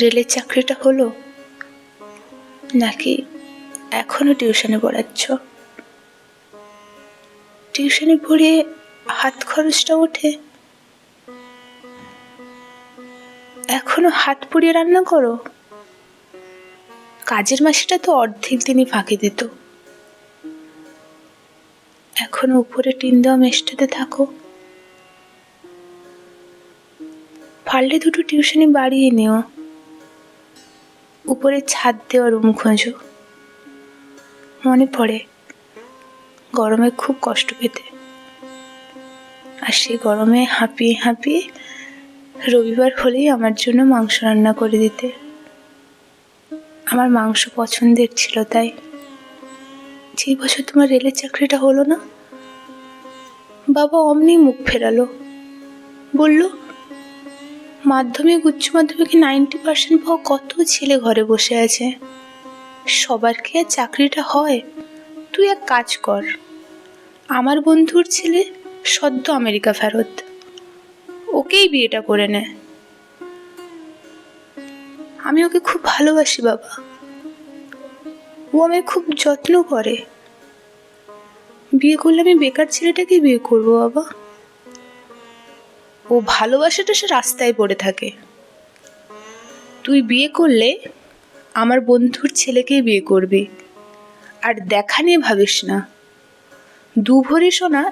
রেলের চাকরিটা হলো, নাকি এখনো টিউশনে পড়াচ্ছ? টিউশনে পড়িয়ে হাত খরচটা ওঠে, এখনো হাত পুড়িয়ে রান্না করো? কাজের মাসিটা তো অর্ধেক দিনই ফাঁকি দিত, এখনো উপরে টিন দেওয়া মেসটাতে থাকো। পারলে দুটো টিউশনি বাড়িয়ে নিও, উপরে ছাদ দেওয়া রুম খোঁজো। মনে পড়ে গরমে খুব কষ্ট পেতে, আর সেই গরমে হাঁপিয়ে হাঁপিয়ে রবিবার হলেই আমার জন্য মাংস রান্না করে দিতে। আমার মাংস পছন্দের ছিল, তাই যেই বছর তোমার রেলের চাকরিটা হলো না, বাবা অমনি মুখ ফেরালো, বলল মাধ্যমিক উচ্চ মাধ্যমিকে 90% পাওয়া কত ছেলে ঘরে বসে আছে, সবার কি আর চাকরিটা হয়? তুই এক কাজ কর, আমার বন্ধুর ছেলে সদ্য আমেরিকা ফেরত, ওকেই বিয়েটা করে নে। আমি ওকে খুব ভালোবাসি বাবা, ও আমায় খুব যত্ন করে। বিয়ে করলে আমি বেকার ছেলেটাকে বিয়ে করবো বাবা? ও ভালোবাসাটা সে রাস্তায় পড়ে থাকে। তুই বিয়ে করলে আমার বন্ধুর ছেলেকেই বিয়ে করবি, আর দেখা নিয়ে ভাবিস না, 2 ভরি সোনা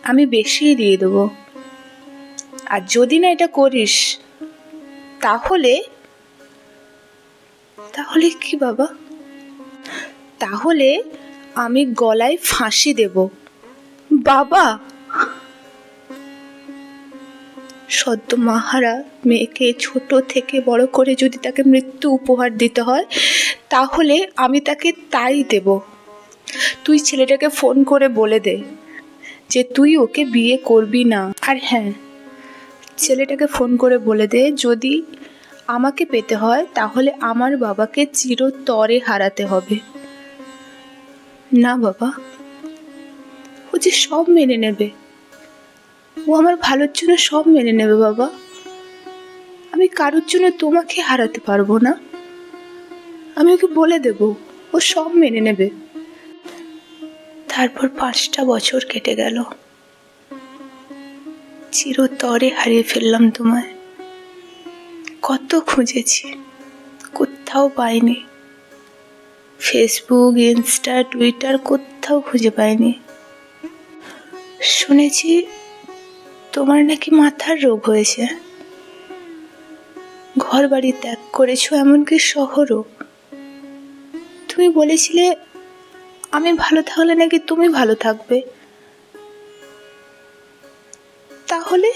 আমি বেশিই দিয়ে দেবো। আর যদি না এটা করিস, তাহলে তাহলে কি বাবা? তাহলে আমি গলায় ফাঁসি দেব বাবা। সদ্য মাহারা মেয়েকে ছোট থেকে বড় করে যদি তাকে মৃত্যু উপহার দিতে হয়, তাহলে আমি তাকে তাই দেব। তুই ছেলেটাকে ফোন করে বলে দে যে তুই ওকে বিয়ে করবি না। আর হ্যাঁ, ছেলেটাকে ফোন করে বলে দে যদি আমাকে পেতে হয় তাহলে আমার বাবাকে চিরতরে হারাতে হবে। না বাবা, ও যে সব মেনে নেবে, ও আমার ভালোর জন্য সব মেনে নেবে বাবা। আমি কারোর জন্য তোমাকে হারাতে পারবো না। আমি ওকে বলে দেব, ও সব মেনে নেবে। তারপর 5টা বছর কেটে গেল, চিরতরে হারিয়ে ফেললাম তোমায়। কত খুঁজেছি, কোথাও পাইনি। ফেসবুক, ইনস্টা, টুইটার কোথাও খুঁজে পাইনি। শুনেছি তোমার নাকি মাথার রোগ হয়েছে, ঘর বাড়ি ত্যাগ করেছো, এমনকি শহরও। তুমি বলেছিলে আমি ভালো থাকলে নাকি তুমি ভালো থাকবে। তাহলে